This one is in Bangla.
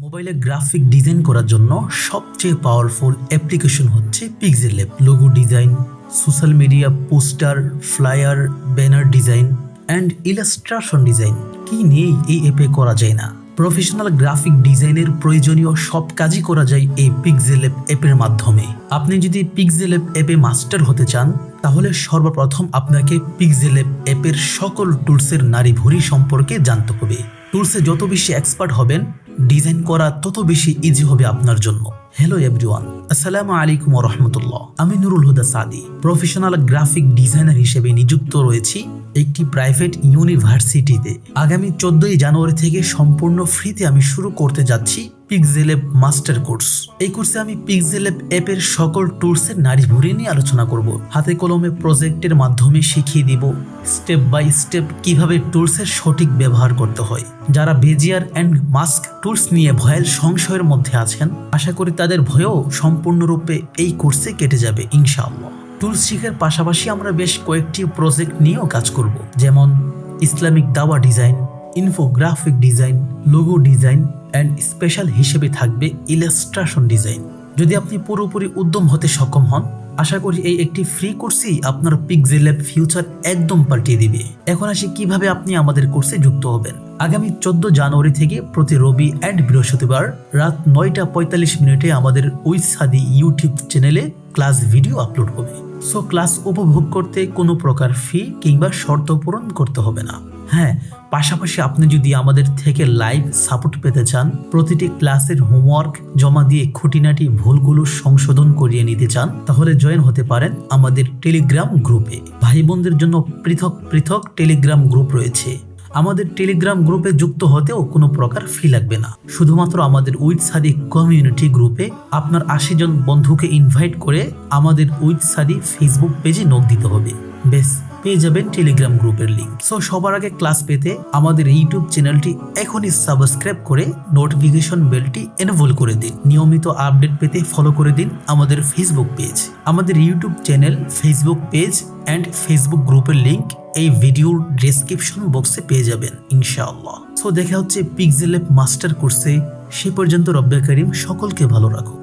মোবাইলে গ্রাফিক ডিজাইন করার জন্য সবচেয়ে পাওয়ারফুল অ্যাপ্লিকেশন হচ্ছে PixelLab. Logo design, social media poster, flyer, banner design and illustration design কি নিয়েই এই অ্যাপে করা যায় না। প্রফেশনাল গ্রাফিক ডিজাইনের প্রয়োজনীয় সব কাজই করা যায় এই পিক্সেলল্যাব অ্যাপের মাধ্যমে। আপনি যদি পিক্সেলল্যাব অ্যাপে মাস্টার হতে চান তাহলে সর্বপ্রথম আপনাকে পিক্সেলল্যাব অ্যাপের সকল টুলসের নাড়িভুড়ি সম্পর্কে জানতে হবে। টুলসে যত বেশি এক্সপার্ট হবেন, ডিজাইন করা তত বেশি ইজি হবে আপনার জন্য। হ্যালো এভরিওয়ান, আসসালামু আলাইকুম ওয়া রাহমাতুল্লাহ। আমি নুরুল হুদা সাদি, প্রফেশনাল গ্রাফিক ডিজাইনার হিসেবে নিযুক্ত রয়েছি একটি প্রাইভেট ইউনিভার্সিটিতে। আগামী 14 জানুয়ারি থেকে সম্পূর্ণ ফ্রিতে আমি শুরু করতে যাচ্ছি পিক্সেলল্যাব মাস্টার কোর্স। এই কোর্সে আমি পিক্সেলল্যাব অ্যাপের সকল টুলসের নাড়িভুড়ি নিয়ে আলোচনা করব। হাতে কলমে প্রজেক্টের মাধ্যমে শিখিয়ে দিব স্টেপ বাই স্টেপ কিভাবে টুলসের সঠিক ব্যবহার করতে হয়। যারা বেজিয়ার অ্যান্ড মাস্ক টুলস নিয়ে ভয়ের সংশয়ের মধ্যে আছেন, আশা করি তাদের ভয়ও সম্পূর্ণরূপে এই কোর্সে কেটে যাবে ইনশাআল্লাহ। টুলস শিখার পাশাপাশি আমরা বেশ কয়েকটি প্রজেক্ট নিয়েও কাজ করব, যেমন ইসলামিক দাওয়া design, infographic design, logo design and special হিসেবে থাকবে ইলাস্ট্রেশন ডিজাইন। যদি আপনি পুরোপুরি উদ্যম হতে সক্ষম হন, আশা করি এই একটি ফ্রি কোর্সই আপনার পিক্সেলল্যাব ফিউচার একদম পাল্টিয়ে দিবে। এখন আসি কিভাবে আপনি আমাদের কোর্সে যুক্ত হবেন। আগামী 14 জানুয়ারি থেকে প্রতি রবি অ্যান্ড বৃহস্পতিবার রাত 9:45 আমাদের WithSadi ইউটিউব চ্যানেলে ক্লাস ভিডিও আপলোড হবে। সো ক্লাস উপভোগ করতে কোনো প্রকার ফি কিংবা শর্ত পূরণ করতে হবে না। হ্যাঁ, পাশাপাশি আপনি যদি আমাদের থেকে লাইভ সাপোর্ট পেতে চান, প্রতিটি ক্লাসের হোমওয়ার্ক জমা দিয়ে খুঁটিনাটি ভুলগুলো সংশোধন করিয়ে নিতে চান, তাহলে জয়েন হতে পারেন আমাদের টেলিগ্রাম গ্রুপে। ভাই বোনদের জন্য পৃথক পৃথক টেলিগ্রাম গ্রুপ রয়েছে। আমাদের টেলিগ্রাম গ্রুপে যুক্ত হতেও কোনো প্রকার ফি লাগবে না। শুধুমাত্র আমাদের WithSadi কমিউনিটি গ্রুপে আপনার 80 জন বন্ধুকে ইনভাইট করে আমাদের WithSadi ফেসবুক পেজে নক দিতে হবে। বেশ, পেয়ে যাবেন টেলিগ্রাম গ্রুপের লিঙ্ক। সো সবার আগে ক্লাস পেতে আমাদের ইউটিউব চ্যানেলটি এখনই সাবস্ক্রাইব করে নোটিফিকেশন বেলটি এনেবল করে দিন। নিয়মিত আপডেট পেতে ফলো করে দিন আমাদের ফেসবুক পেজ। আমাদের YouTube channel, Facebook page and Facebook গ্রুপের লিঙ্ক এই ভিডিওর ডেসক্রিপশন বক্সে পেয়ে যাবেন ইনশাআল্লাহ। সো দেখা হচ্ছে পিক্সেলল্যাব মাস্টার কোর্সে। সে পর্যন্ত রব্বে কারিম সকলকে ভালো রাখো।